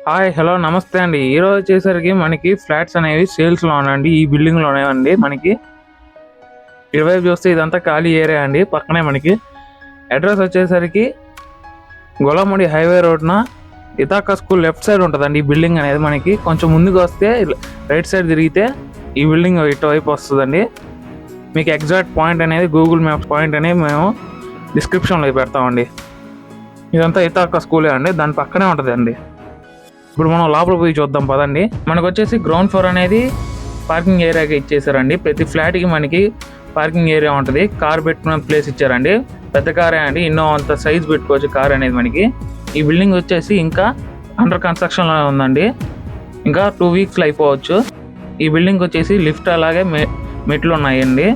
Hi hello నమస్తే అండి. ఈరోజు వచ్చేసరికి మనకి ఫ్లాట్స్ అనేవి సేల్స్లో ఉన్నాయండి. ఈ బిల్డింగ్లో ఉన్నాయండి. మనకి ఇటువైపు చూస్తే ఇదంతా ఖాళీ ఏరియా అండి. పక్కనే మనకి అడ్రస్ వచ్చేసరికి గొల్లమూడి హైవే రోడ్న ఇతాకా స్కూల్ లెఫ్ట్ సైడ్ ఉంటుందండి. ఈ బిల్డింగ్ అనేది మనకి కొంచెం ముందుకు వస్తే రైట్ సైడ్ తిరిగితే ఈ బిల్డింగ్ ఇటువైపు వస్తుందండి. మీకు ఎగ్జాక్ట్ పాయింట్ అనేది గూగుల్ మ్యాప్స్ పాయింట్ అనేది మేము డిస్క్రిప్షన్లో పెడతామండి. ఇదంతా ఇతాకా స్కూలే అండి. దాని పక్కనే ఉంటుంది అండి. ఇప్పుడు మనం లోపల పోయి చూద్దాం పదండి. మనకు వచ్చేసి గ్రౌండ్ ఫ్లోర్ అనేది పార్కింగ్ ఏరియాకి ఇచ్చేసారండి. ప్రతి ఫ్లాట్కి మనకి పార్కింగ్ ఏరియా ఉంటుంది. కార్ పెట్టుకునే ప్లేస్ ఇచ్చారండి. పెద్ద కారే అండి, ఎన్నో అంత సైజ్ పెట్టుకోవచ్చు కార్ అనేది మనకి. ఈ బిల్డింగ్ వచ్చేసి ఇంకా అండర్ కన్స్ట్రక్షన్లో ఉందండి. ఇంకా 2 వీక్స్లో అయిపోవచ్చు. ఈ బిల్డింగ్ వచ్చేసి లిఫ్ట్ అలాగే మెట్లు ఉన్నాయండి.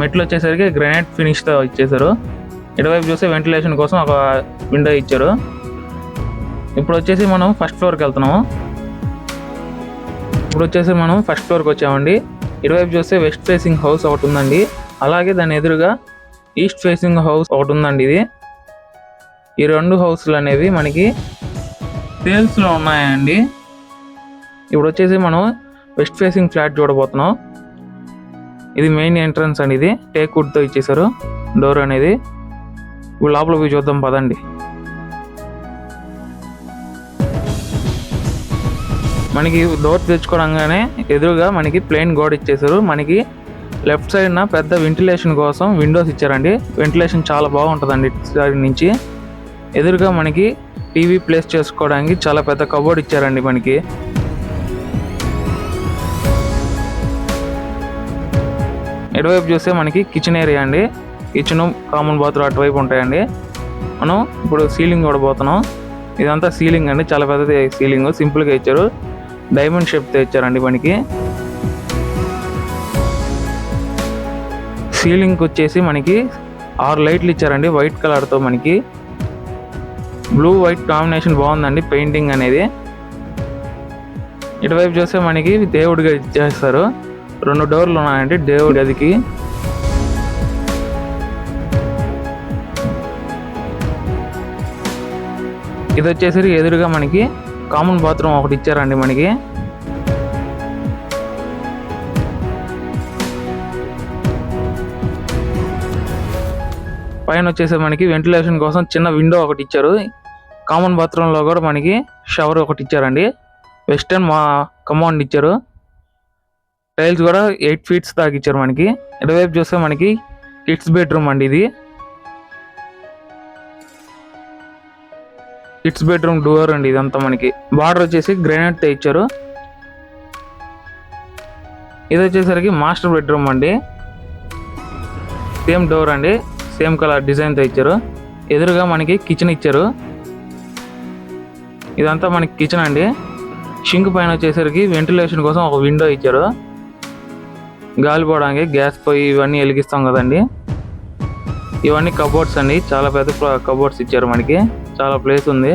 మెట్లు వచ్చేసరికి గ్రానైట్ ఫినిష్తో ఇచ్చేసారు. ఇటువైపు చూస్తే వెంటిలేషన్ కోసం ఒక విండో ఇచ్చారు. ఇప్పుడు వచ్చేసి మనం ఫస్ట్ ఫ్లోర్కి వెళ్తున్నాము. ఫస్ట్ ఫ్లోర్కి వచ్చామండి. ఇటువైపు చూస్తే వెస్ట్ ఫేసింగ్ హౌస్ ఒకటి ఉందండి. అలాగే దాని ఎదురుగా ఈస్ట్ ఫేసింగ్ హౌస్ ఒకటి ఉందండి. ఈ 2 హౌస్లు అనేవి మనకి సేల్స్లో ఉన్నాయండి. ఇప్పుడు వచ్చేసి మనం వెస్ట్ ఫేసింగ్ ఫ్లాట్ చూడబోతున్నాం. ఇది మెయిన్ ఎంట్రన్స్ అండి. ఇది టేక్ వుడ్తో ఇచ్చేసారు డోర్ అనేది. ఇప్పుడు లోపల పోయి చూద్దాం పదండి. మనకి డోర్ తెచ్చుకోవడంగానే ఎదురుగా మనకి ప్లెయిన్ గోడ ఇచ్చేసారు. మనకి లెఫ్ట్ సైడ్న పెద్ద వెంటిలేషన్ కోసం విండోస్ ఇచ్చారండి. వెంటిలేషన్ చాలా బాగుంటుందండి సైడ్ నుంచి. ఎదురుగా మనకి టీవీ ప్లేస్ చేసుకోవడానికి చాలా పెద్ద కబోర్డ్ ఇచ్చారండి. మనకి ఎటువైపు చూస్తే మనకి కిచెన్ ఏరియా అండి. కిచెన్, కామన్ బాత్రూమ్ అటువైపు ఉంటాయండి. మనం ఇప్పుడు సీలింగ్ చూడబోతున్నాం. ఇదంతా సీలింగ్ అండి. చాలా పెద్దది సీలింగ్, సింపుల్గా ఇచ్చారు. డైమండ్ షేప్తో ఇచ్చారండి. మనకి సీలింగ్కి వచ్చేసి మనకి 6 లైట్లు ఇచ్చారండి వైట్ కలర్తో. మనకి బ్లూ వైట్ కాంబినేషన్ బాగుందండి పెయింటింగ్ అనేది. ఇటువైపు చూస్తే మనకి దేవుడిగా ఇచ్చేస్తారు. 2 డోర్లు ఉన్నాయండి దేవుడి గదికి. ఇది వచ్చేసరికి ఎదురుగా మనకి కామన్ బాత్రూమ్ ఒకటి ఇచ్చారండి. మనకి పైన వచ్చేసి మనకి వెంటిలేషన్ కోసం చిన్న విండో ఒకటి ఇచ్చారు. కామన్ బాత్రూంలో కూడా మనకి షవర్ ఒకటి ఇచ్చారండి. వెస్టర్న్ కమౌండ్ ఇచ్చారు. టైల్స్ కూడా 8 ఫీట్స్ దాకా ఇచ్చారు. మనకి ఇటువైపు చూస్తే మనకి కిడ్స్ బెడ్రూమ్ అండి. ఇది కిడ్స్ బెడ్రూమ్ డోర్ అండి. ఇదంతా మనకి బార్డర్ వచ్చేసి గ్రానైట్ ఇచ్చారు. ఇది వచ్చేసరికి మాస్టర్ బెడ్రూమ్ అండి. సేమ్ డోర్ అండి, సేమ్ కలర్ డిజైన్తో ఇచ్చారు. ఎదురుగా మనకి కిచెన్ ఇచ్చారు. ఇదంతా మనకి కిచెన్ అండి. షింక్ పైన వచ్చేసరికి వెంటిలేషన్ కోసం ఒక విండో ఇచ్చారు. గాలి పోవడానికి గ్యాస్ పొయ్యి ఇవన్నీ వెలిగిస్తాం కదండి. ఇవన్నీ కబోర్డ్స్ అండి. చాలా పెద్ద కబోర్డ్స్ ఇచ్చారు. మనకి చాలా ప్లేస్ ఉంది.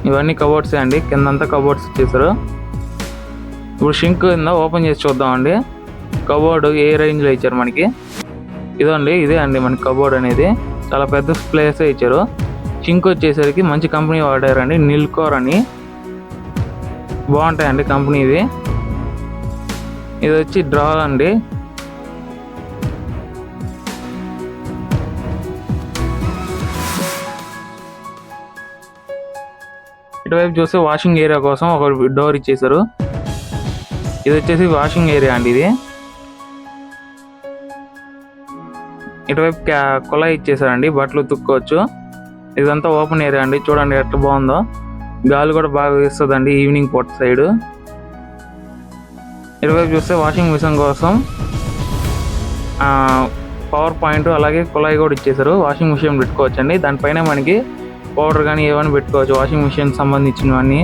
ఇవన్నీ కబోర్డ్స్ అండి. కిందంతా కబోర్డ్స్ ఇచ్చేసారు. ఇప్పుడు షింక్ కింద ఓపెన్ చేసి చూద్దామండి. కబోర్డ్ ఏ రేంజ్లో ఇచ్చారు మనకి. ఇదే అండి మనకి కబోర్డ్ అనేది. చాలా పెద్ద ప్లేసే ఇచ్చారు. షింక్ వచ్చేసరికి మంచి కంపెనీ వాడారండి, నిల్కోర్ అని. బాగుంటాయండి కంపెనీ ఇది. ఇది వచ్చి డ్రా అండి. ఇటువైపు చూస్తే వాషింగ్ ఏరియా కోసం ఒక డోర్ ఇచ్చేసారు. ఇది వచ్చేసి వాషింగ్ ఏరియా అండి. ఇది ఇటువైపు కొలాయి ఇచ్చేసారండి, బట్టలు ఉతుక్కోవచ్చు. ఇదంతా ఓపెన్ ఏరియా అండి. చూడండి ఎట్లా బాగుందో. గాలి కూడా బాగా వేస్తుందండి ఈవినింగ్ పూట సైడ్. ఇటువైపు చూస్తే వాషింగ్ మిషన్ కోసం పవర్ పాయింట్ అలాగే కుళాయి కూడా ఇచ్చేసారు. వాషింగ్ మిషన్ పెట్టుకోవచ్చు అండి. దానిపైన మనకి పౌడర్ కానీ ఏమైనా పెట్టుకోవచ్చు, వాషింగ్ మిషన్ సంబంధించినవన్నీ.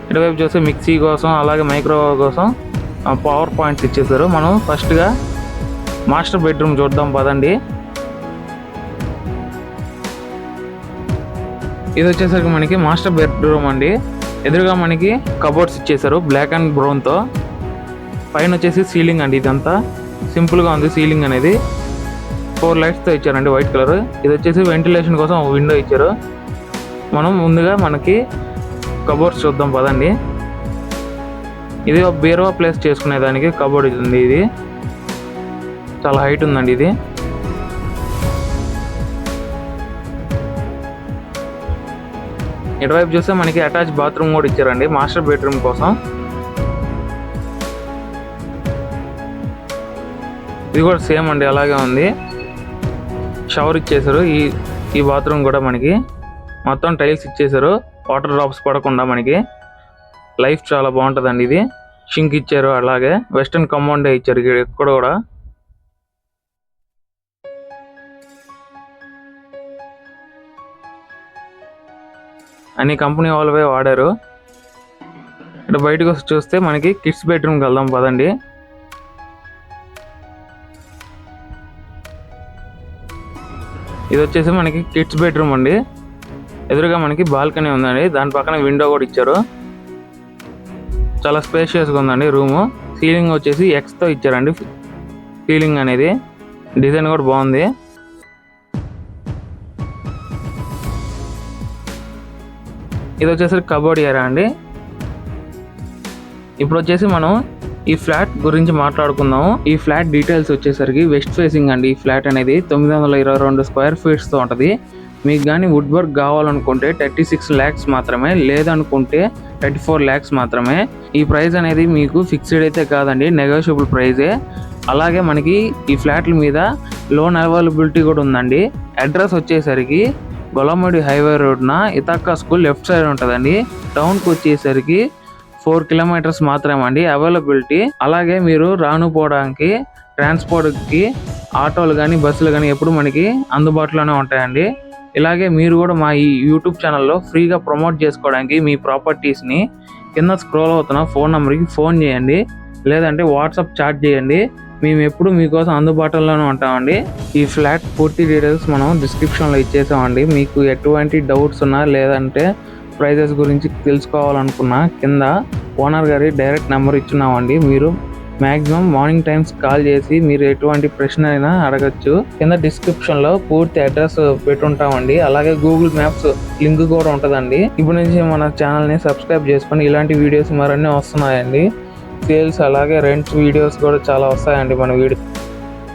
ఇటువైపు చూస్తే మిక్సీ కోసం అలాగే మైక్రోవేవ్ కోసం పవర్ పాయింట్స్ ఇచ్చేసారు. మనం ఫస్ట్గా మాస్టర్ బెడ్రూమ్ చూద్దాం పదండి. ఇది వచ్చేసరికి మనకి మాస్టర్ బెడ్రూమ్ అండి. ఎదురుగా మనకి కబోర్డ్స్ ఇచ్చేసారు బ్లాక్ అండ్ బ్రౌన్తో. పైన వచ్చేసి సీలింగ్ అండి. ఇదంతా సింపుల్గా ఉంది సీలింగ్ అనేది. 4 లైట్స్తో ఇచ్చారండి వైట్ కలర్. ఇది వచ్చేసి వెంటిలేషన్ కోసం ఒక విండో ఇచ్చారు. మనం ముందుగా మనకి కబోర్డ్స్ చూద్దాం పదండి. ఇది ఒక బీరువా ప్లేస్ చేసుకునే దానికి కబోర్డ్ ఉంది. ఇది చాలా హైట్ ఉందండి. ఇది ఇటువైపు చూస్తే మనకి అటాచ్ బాత్రూమ్ కూడా ఇచ్చారండి మాస్టర్ బెడ్రూమ్ కోసం. ఇది కూడా సేమ్ అండి, అలాగే ఉంది. షవర్ ఇచ్చేసారు. ఈ బాత్రూమ్ కూడా మనకి మొత్తం టైల్స్ ఇచ్చేసారు, వాటర్ డ్రాప్స్ పడకుండా మనకి. లైఫ్ చాలా బాగుంటుందండి. ఇది షింక్ ఇచ్చారు, అలాగే వెస్టర్న్ కంపౌండ్ ఇచ్చారు ఇక్కడ కూడా. అన్ని కంపెనీ వాళ్ళవే వాడారు. ఇక్కడ బయటకు వచ్చి చూస్తే మనకి కిడ్స్ బెడ్రూమ్కి వెళ్దాం పదండి. ఇది వచ్చేసి మనకి కిడ్స్ బెడ్రూమ్ అండి. ఎదురుగా మనకి బాల్కనీ ఉందండి, దాని పక్కన విండో కూడా ఇచ్చారు. చాలా స్పేషియస్గా ఉందండి రూము. సీలింగ్ వచ్చేసి ఎక్స్తో ఇచ్చారండి. సీలింగ్ అనేది డిజైన్ కూడా బాగుంది. ఇది వచ్చేసి కబోర్డ్ ఏరియా అండి. ఇప్పుడు వచ్చేసి మనం ఈ ఫ్లాట్ గురించి మాట్లాడుకుందాము. ఈ ఫ్లాట్ డీటెయిల్స్ వచ్చేసరికి వెస్ట్ ఫేసింగ్ అండి. ఈ ఫ్లాట్ అనేది 922 స్క్వేర్ ఫీట్స్తో ఉంటుంది. మీకు కానీ వుడ్ వర్క్ కావాలనుకుంటే 36 lakhs మాత్రమే, లేదనుకుంటే 34 lakhs మాత్రమే. ఈ ప్రైస్ అనేది మీకు ఫిక్స్డ్ అయితే కాదండి, నెగోషియబుల్ ప్రైజే. అలాగే మనకి ఈ ఫ్లాట్ల మీద లోన్ అవైలబిలిటీ కూడా ఉందండి. అడ్రస్ వచ్చేసరికి గొల్లమూడి హైవే రోడ్న ఇతాకా స్కూల్ లెఫ్ట్ సైడ్ ఉంటుందండి. టౌన్కి వచ్చేసరికి 4 kilometers మాత్రమే అండి అవైలబిలిటీ. అలాగే మీరు రాను పోవడానికి ట్రాన్స్పోర్ట్కి ఆటోలు కానీ బస్సులు కానీ ఎప్పుడు మనకి అందుబాటులోనే ఉంటాయండి. ఇలాగే మీరు కూడా మా ఈ యూట్యూబ్ ఛానల్లో ఫ్రీగా ప్రమోట్ చేసుకోవడానికి మీ ప్రాపర్టీస్ని కింద స్క్రోల్ అవుతున్న ఫోన్ నెంబర్కి ఫోన్ చేయండి, లేదంటే వాట్సాప్ చాట్ చేయండి. మేము ఎప్పుడు మీకోసం అందుబాటులోనే ఉంటామండి. ఈ ఫ్లాట్ పూర్తి డీటెయిల్స్ మనం డిస్క్రిప్షన్లో ఇచ్చేసామండి. మీకు ఎటువంటి డౌట్స్ ఉన్నా లేదంటే ప్రైజెస్ గురించి తెలుసుకోవాలనుకున్నా కింద ఓనర్ గారి డైరెక్ట్ నెంబర్ ఇచ్చున్నామండి. మీరు మ్యాక్సిమం మార్నింగ్ టైమ్స్ కాల్ చేసి మీరు ఎటువంటి ప్రశ్న అయినా అడగచ్చు. కింద డిస్క్రిప్షన్లో పూర్తి అడ్రస్ పెట్టుంటామండి. అలాగే గూగుల్ మ్యాప్స్ లింక్ కూడా ఉంటుందండి. ఇప్పుడు నుంచి మన ఛానల్ని సబ్స్క్రైబ్ చేసుకొని ఇలాంటి వీడియోస్ మరన్నీ వస్తున్నాయండి. సేల్స్ అలాగే రెంట్స్ వీడియోస్ కూడా చాలా వస్తాయండి మన వీడియో.